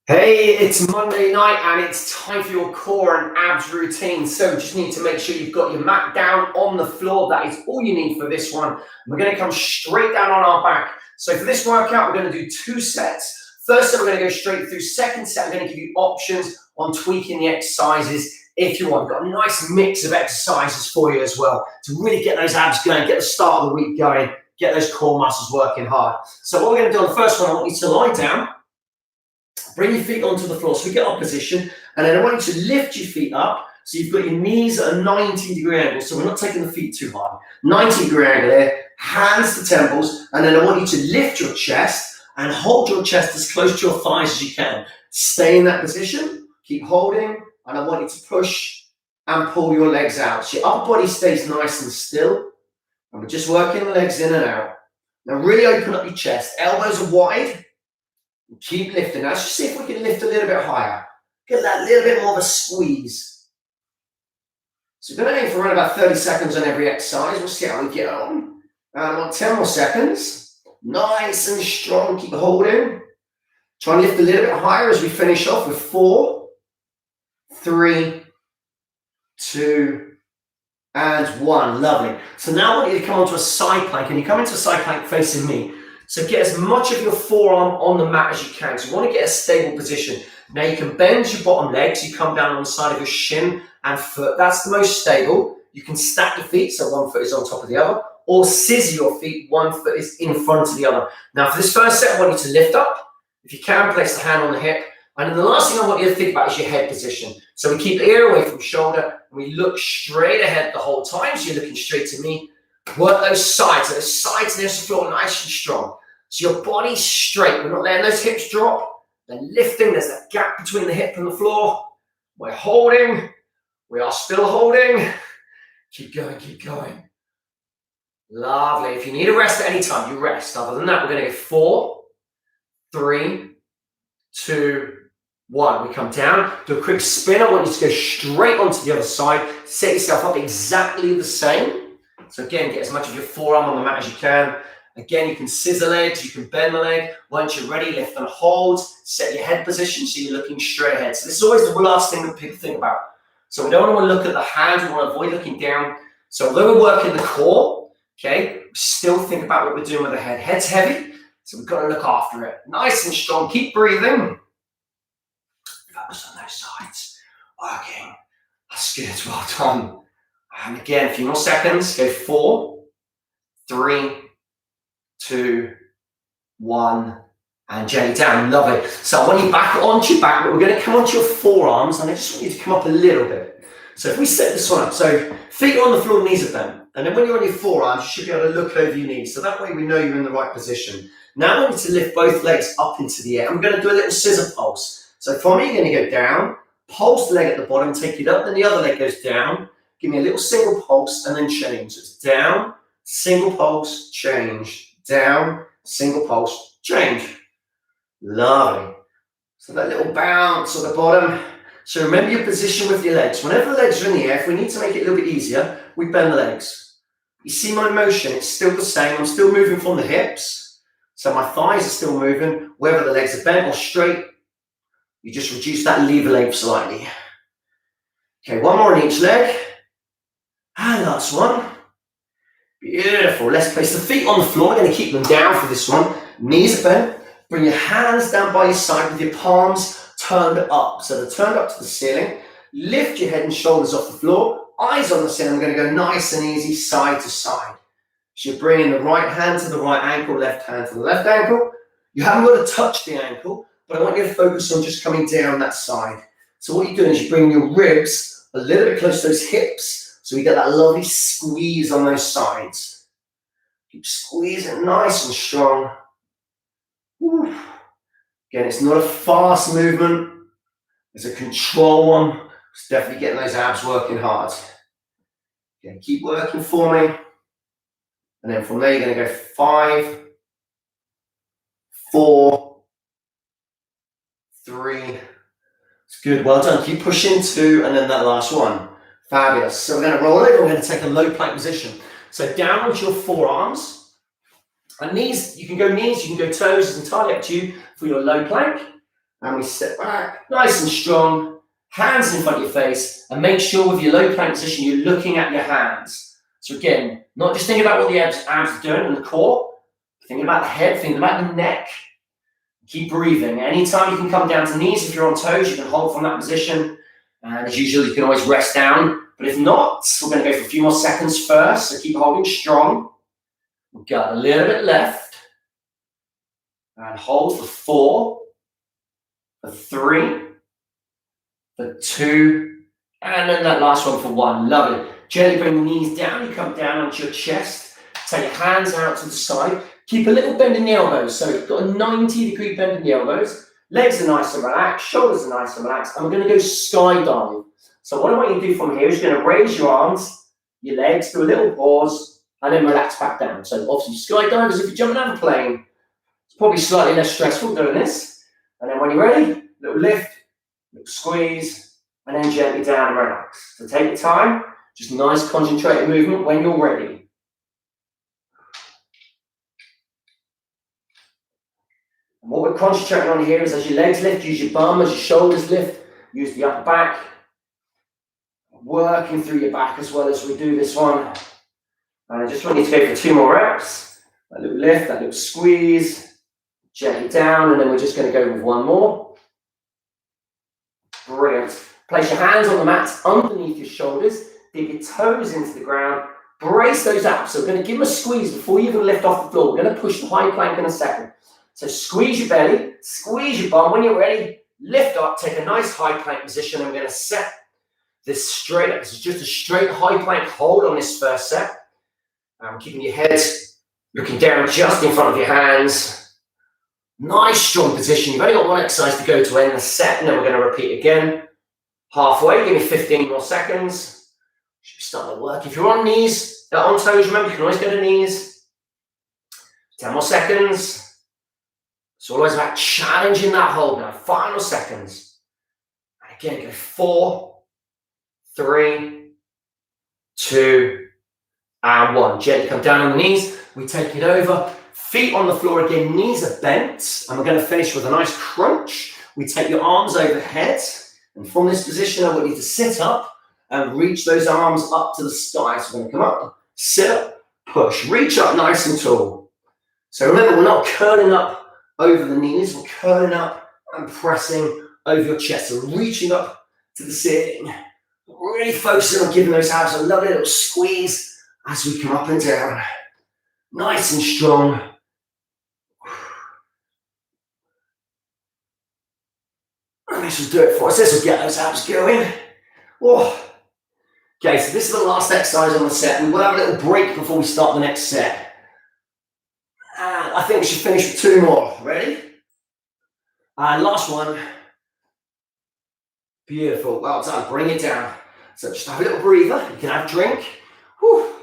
Hey, it's Monday night and it's time for your core and abs routine. So just need to make sure you've got your mat down on the floor. That is all you need for this one. We're going to come straight down on our back. So for this workout, we're going to do 2 sets. First set, we're going to go straight through. Second set, I'm going to give you options on tweaking the exercises if you want. We've got a nice mix of exercises for you as well to really get those abs going, get the start of the week going, get those core muscles working hard. So what we're going to do on the first one, I want you to lie down. Bring your feet onto the floor so we get our position, and then I want you to lift your feet up so you've got your knees at a 90-degree angle, so we're not taking the feet too high. 90-degree angle there, hands to temples, and then I want you to lift your chest and hold your chest as close to your thighs as you can. Stay in that position, keep holding, and I want you to push and pull your legs out. So your upper body stays nice and still, and we're just working the legs in and out. Now really open up your chest, elbows are wide. Keep lifting. Now let's just see if we can lift a little bit higher. Get that little bit more of a squeeze. So we're going to aim for around about 30 seconds on every exercise. We'll see how we get on. And I want 10 more seconds. Nice and strong. Keep holding. Try and lift a little bit higher as we finish off with 4, 3, 2, and 1. Lovely. So now I want you to come onto a side plank, and you come into a side plank facing me. So get as much of your forearm on the mat as you can. So you want to get a stable position. Now you can bend your bottom leg, so you come down on the side of your shin and foot. That's the most stable. You can stack your feet, so one foot is on top of the other, or scissor your feet, one foot is in front of the other. Now for this first set, I want you to lift up. If you can, place the hand on the hip. And then the last thing I want you to think about is your head position. So we keep ear away from shoulder, and we look straight ahead the whole time. So you're looking straight to me. Work those sides near the floor, nice and strong. So your body's straight. We're not letting those hips drop. They're lifting. There's that gap between the hip and the floor. We're holding. We are still holding. Keep going, keep going. Lovely. If you need a rest at any time, you rest. Other than that, we're going to go 4, 3, 2, 1. We come down, do a quick spin. I want you to go straight onto the other side. Set yourself up exactly the same. So again, get as much of your forearm on the mat as you can. Again, you can scissor legs, you can bend the leg. Once you're ready, lift and hold. Set your head position so you're looking straight ahead. So this is always the last thing that people think about. So we don't want to look at the hands, we want to avoid looking down. So although we're working the core, okay, we still think about what we're doing with the head. Head's heavy, so we've got to look after it. Nice and strong, keep breathing. Focus on those sides, working. That's good, well done. And again, a few more seconds. Go 4, 3, 2, 1, and gently down. Lovely. So I want you back onto your back, but we're going to come onto your forearms, and I just want you to come up a little bit. So if we set this one up, so feet are on the floor, knees are bent, and then when you're on your forearms, you should be able to look over your knees. So that way we know you're in the right position. Now I want you to lift both legs up into the air. I'm going to do a little scissor pulse. So for me, you're going to go down, pulse the leg at the bottom, take it up, then the other leg goes down. Give me a little single pulse and then change. So it's down, single pulse, change. Down, single pulse, change. Lovely. So that little bounce at the bottom. So remember your position with your legs. Whenever the legs are in the air, if we need to make it a little bit easier, we bend the legs. You see my motion, it's still the same. I'm still moving from the hips. So my thighs are still moving. Whether the legs are bent or straight, you just reduce that lever leg slightly. Okay, one more on each leg. And last one. Beautiful. Let's place the feet on the floor. We're going to keep them down for this one. Knees are bent. Bring your hands down by your side with your palms turned up. So they're turned up to the ceiling. Lift your head and shoulders off the floor. Eyes on the ceiling. We're going to go nice and easy side to side. So you're bringing the right hand to the right ankle, left hand to the left ankle. You haven't got to touch the ankle, but I want you to focus on just coming down that side. So what you're doing is you're bringing your ribs a little bit close to those hips. So we get that lovely squeeze on those sides. Keep squeezing nice and strong. Woo. Again, it's not a fast movement. It's a control one. It's definitely getting those abs working hard. Again, keep working for me. And then from there, you're going to go 5, 4, 3. It's good, well done. Keep pushing 2, and then that last one. Fabulous. So we're going to roll over. We're going to take a low plank position. So down onto your forearms. And knees, you can go toes. It's entirely up to you for your low plank. And we step back, nice and strong, hands in front of your face, and make sure with your low plank position, you're looking at your hands. So again, not just thinking about what the abs are doing and the core, thinking about the head, thinking about the neck. Keep breathing. Anytime you can come down to knees, if you're on toes, you can hold from that position. And as usual, you can always rest down. But if not, we're going to go for a few more seconds first. So keep holding strong. We've got a little bit left. And hold for 4, for 3, for 2, and then that last one for 1. Love it. Gently bring the knees down. You come down onto your chest. Take your hands out to the side. Keep a little bend in the elbows. So you've got a 90-degree bend in the elbows. Legs are nice and relaxed. Shoulders are nice and relaxed. And we're going to go skydive. So what I want you to do from here is you're going to raise your arms, your legs, do a little pause, and then relax back down. So obviously skydivers, if you're jumping out of a plane, it's probably slightly less stressful doing this. And then when you're ready, little lift, little squeeze, and then gently down and relax. So take your time. Just nice concentrated movement when you're ready. And what we're concentrating on here is as your legs lift, use your bum, as your shoulders lift, use the upper back. Working through your back as well as we do this one. And I just want you to go for 2 more reps. That little lift, that little squeeze, gently down, and then we're just going to go with 1 more. Brilliant. Place your hands on the mat underneath your shoulders, dig your toes into the ground, brace those abs. So we're going to give them a squeeze before you even lift off the floor. We're going to push the high plank in a second. So squeeze your belly, squeeze your bum. When you're ready, lift up, take a nice high plank position, and we're going to set this straight up. This is just a straight high plank hold on this first set. Keeping your head looking down just in front of your hands. Nice strong position. You've only got 1 exercise to go to end the set, and then we're going to repeat again. Halfway, give me 15 more seconds. Should start the work. If you're on knees, on toes, remember you can always go to knees. 10 more seconds. It's always about challenging that hold now. Final seconds. And again, go 4, 3, 2, and 1. Gently come down on the knees. We take it over. Feet on the floor again. Knees are bent. And we're going to finish with a nice crunch. We take your arms overhead. And from this position, I want you to sit up and reach those arms up to the sky. So we're going to come up, sit up, push. Reach up nice and tall. So remember, we're not curling up over the knees. We're curling up and pressing over your chest. So reaching up to the ceiling. Really focusing on giving those abs a lovely little squeeze as we come up and down. Nice and strong. And this will do it for us. This will get those abs going. Whoa. Okay, so this is the last exercise on the set. We will have a little break before we start the next set. And I think we should finish with 2 more. Ready? And last one. Beautiful. Well done. Bring it down. So just have a little breather. You can have a drink. Whew.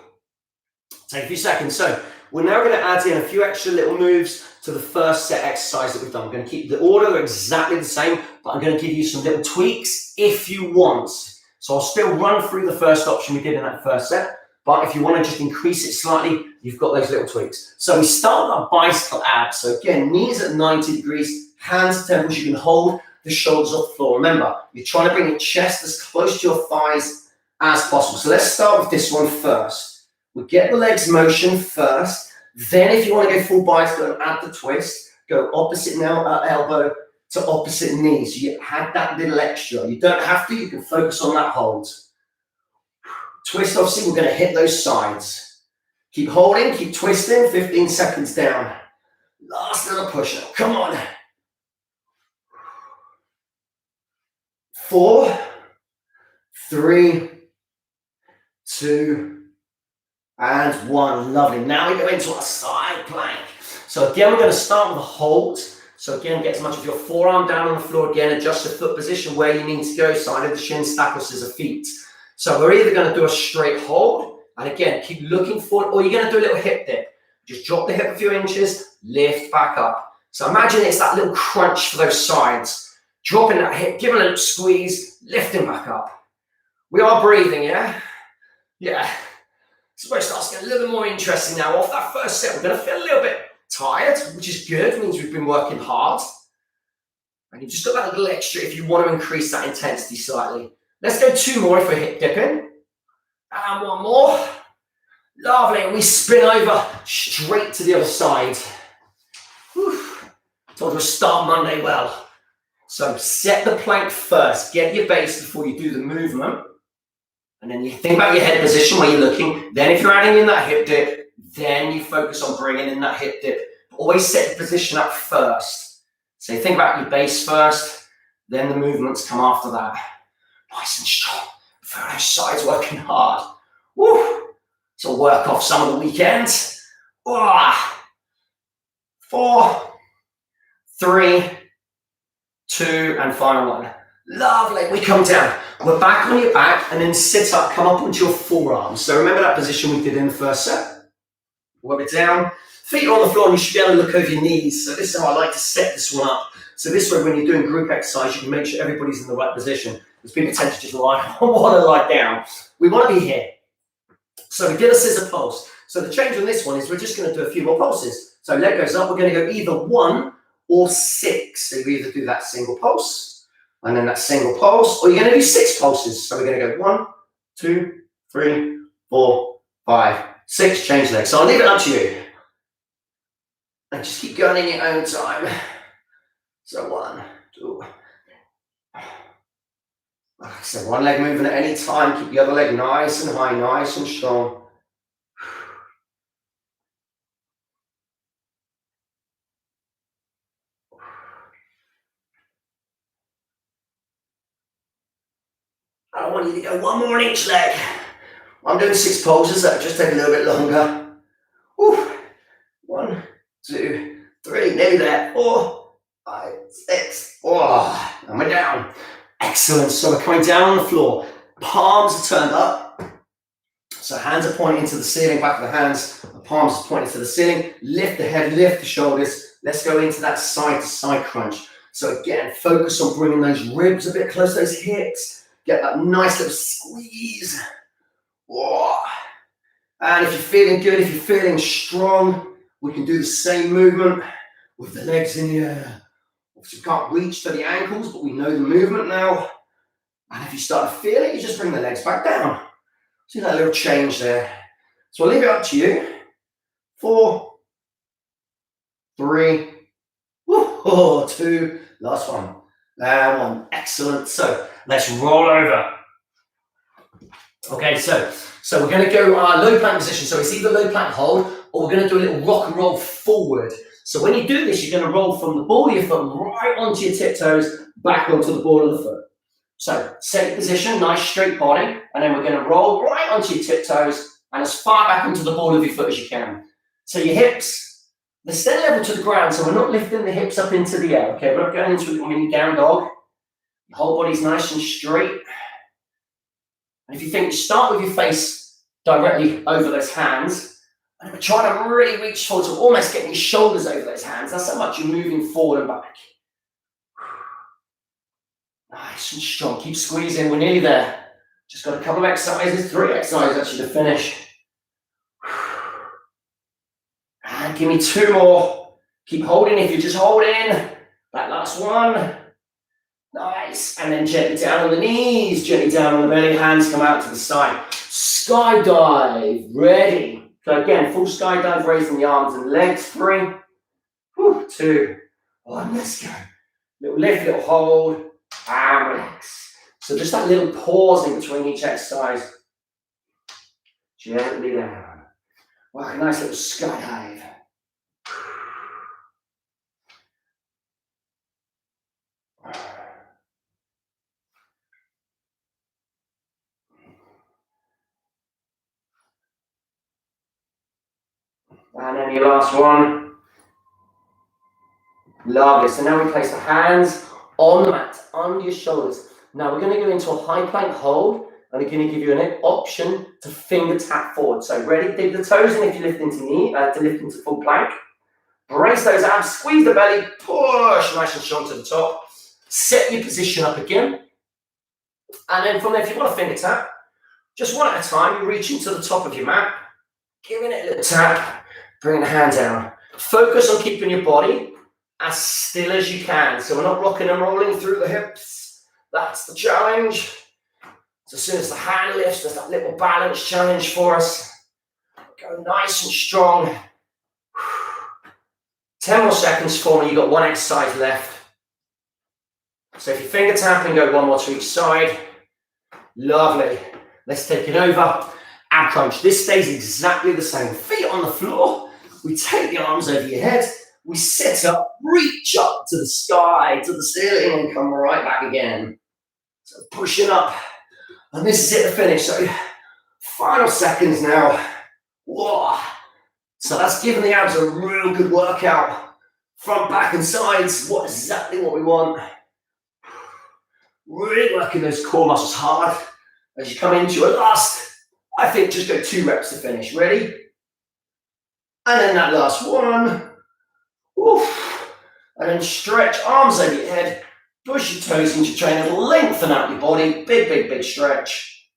Take a few seconds. So we're now going to add in a few extra little moves to the first set exercise that we've done. We're going to keep the order exactly the same, but I'm going to give you some little tweaks if you want. So I'll still run through the first option we did in that first set, but if you want to just increase it slightly, you've got those little tweaks. So we start with our bicycle abs. So again, knees at 90 degrees, hands at temples. You can hold the shoulders off the floor. Remember, you're trying to bring your chest as close to your thighs as possible. So let's start with this one first. We get the legs motion first. Then if you want to go full bicycle and add the twist, go opposite elbow to opposite knee. So you had that little extra. You don't have to, you can focus on that hold. Twist, obviously, we're going to hit those sides. Keep holding, keep twisting, 15 seconds down. Last little push up, come on. 4, 3, 2, and 1. Lovely. Now we go into our side plank. So again, we're going to start with a hold. So again, get as much of your forearm down on the floor. Again, adjust your foot position where you need to go. Side of the shin, stack or scissor feet. So we're either going to do a straight hold, and again, keep looking forward, or you're going to do a little hip dip. Just drop the hip a few inches, lift back up. So imagine it's that little crunch for those sides. Dropping that hip, giving a little squeeze, lifting back up. We are breathing, yeah? Yeah. It's where it starts to get a little bit more interesting now. Off that first set, we're going to feel a little bit tired, which is good. It means we've been working hard. And you've just got that little extra if you want to increase that intensity slightly. Let's go 2 more if we're hip dipping. And 1 more. Lovely. And we spin over straight to the other side. Whew. Told you to start Monday well. So set the plank first. Get your base before you do the movement. And then you think about your head position where you're looking. Then if you're adding in that hip dip, then you focus on bringing in that hip dip. Always set the position up first. So you think about your base first, then the movements come after that. Nice and strong. Feel those sides working hard. Woo! So work off some of the weekends. 4, 3, 2, and final 1. Lovely. We come down. We're back on your back and then sit up, come up onto your forearms. So remember that position we did in the first set? Where we're down, feet are on the floor and you should be able to look over your knees. So this is how I like to set this one up. So this way when you're doing group exercise, you can make sure everybody's in the right position. Because people tend to just want to lie down. We want to be here. So we did a scissor pulse. So the change on this one is we're just going to do a few more pulses. So leg goes up, we're going to go either 1 or 6. So you either do that single pulse and then that single pulse, or you're going to do 6 pulses. So we're going to go 1, 2, 3, 4, 5, 6, change legs. So I'll leave it up to you. And just keep going in your own time. So 1, 2. Like I said, one leg moving at any time. Keep the other leg nice and high, nice and strong. I want you to go 1 more in each leg. I'm doing 6 pulses, that just take a little bit longer. Woo. 1, 2, 3, nearly there. 4, 5, 6. Oh, and we're down. Excellent. So we're coming down on the floor. Palms are turned up. So hands are pointing to the ceiling, back of the hands. The palms are pointing to the ceiling. Lift the head, lift the shoulders. Let's go into that side-to-side crunch. So again, focus on bringing those ribs a bit close, those hips. Get that nice little squeeze. Whoa. And if you're feeling good, if you're feeling strong, we can do the same movement with the legs in the air. Obviously, we can't reach for the ankles, but we know the movement now. And if you start to feel it, you just bring the legs back down. See that little change there. So I'll leave it up to you. 4, 3, 2, last one. And 1. Excellent. So let's roll over. Okay, so we're going to go low plank position. So it's either low plank hold or we're going to do a little rock and roll forward. So when you do this, you're going to roll from the ball of your foot right onto your tiptoes, back onto the ball of the foot. So set your position, nice straight body, and then we're going to roll right onto your tiptoes and as far back onto the ball of your foot as you can. So your hips, they're still level to the ground, so we're not lifting the hips up into the air, okay? We're not going into a mini down dog. Your whole body's nice and straight. And if you think, start with your face directly over those hands, and we're trying to really reach forward, so almost getting your shoulders over those hands. That's how much you're moving forward and back. Nice and strong. Keep squeezing. We're nearly there. Just got a couple of exercises, 3 exercises actually to finish. And give me 2 more. Keep holding if you're just holding. That last one. Nice. And then gently down on the knees, gently down on the belly. Hands come out to the side. Skydive. Ready. So again, full skydive, raising the arms and legs. 3, 2, 1. Let's go. Little lift, little hold. And relax. So just that little pause in between each exercise. Gently down. Wow, a nice little skydive. And then your last one. Lovely. So now we place the hands on the mat, under your shoulders. Now we're going to go into a high plank hold, and we're going to give you an option to finger tap forward. So ready, dig the toes in if you lift into full plank. Brace those abs, squeeze the belly, push nice and strong to the top. Set your position up again. And then from there, if you want a finger tap, just one at a time, you're reaching to the top of your mat, giving it a little tap, bring the hand down. Focus on keeping your body as still as you can. So we're not rocking and rolling through the hips. That's the challenge. So as soon as the hand lifts, there's that little balance challenge for us. Go nice and strong. 10 more seconds for me. You've got one exercise left. So if you finger tap and go one more to each side. Lovely. Let's take it over. Ab crunch. This stays exactly the same. Feet on the floor. We take the arms over your head. We sit up, reach up to the sky, to the ceiling, and come right back again. So pushing up. And this is it to finish. So final seconds now. Whoa. So that's giving the abs a real good workout. Front, back, and sides. Exactly what we want. Really working those core muscles hard. As you come into your last, I think just go 2 reps to finish. Ready? And then that last one. Oof. And then stretch, arms over your head. Push your toes into your trainer. Lengthen out your body. Big, big, big stretch.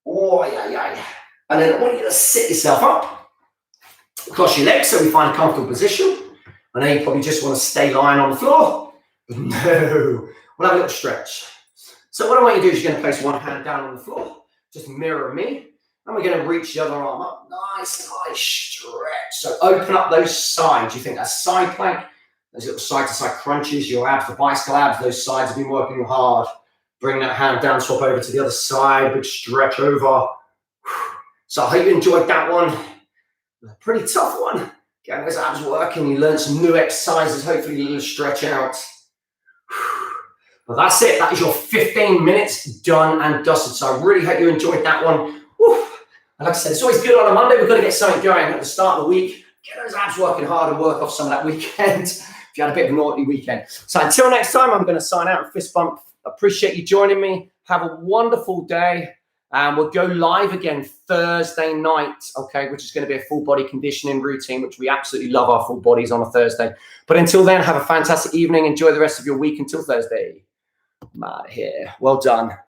Oh, yeah. And then I want you to sit yourself up. Cross your legs so we find a comfortable position. I know you probably just want to stay lying on the floor. But no. We'll have a little stretch. So what I want you to do is you're going to place one hand down on the floor. Just mirror me. And we're going to reach the other arm up. Nice stretch. So open up those sides. You think that's side plank? Those little side-to-side crunches, your abs, the bicycle abs, those sides have been working hard. Bring that hand down, swap over to the other side. Big stretch over. So I hope you enjoyed that one. A pretty tough one. Getting those abs working. You learned some new exercises. Hopefully you'll stretch out. Well, that's it. That is your 15 minutes done and dusted. So I really hope you enjoyed that one. Woo. And like I said, it's always good on a Monday. We've got to get something going at the start of the week. Get those abs working hard and work off some of that weekend if you had a bit of a naughty weekend. So until next time, I'm going to sign out and fist bump. Appreciate you joining me. Have a wonderful day. And we'll go live again Thursday night, okay, which is going to be a full body conditioning routine, which we absolutely love our full bodies on a Thursday. But until then, have a fantastic evening. Enjoy the rest of your week until Thursday. I'm out of here. Well done.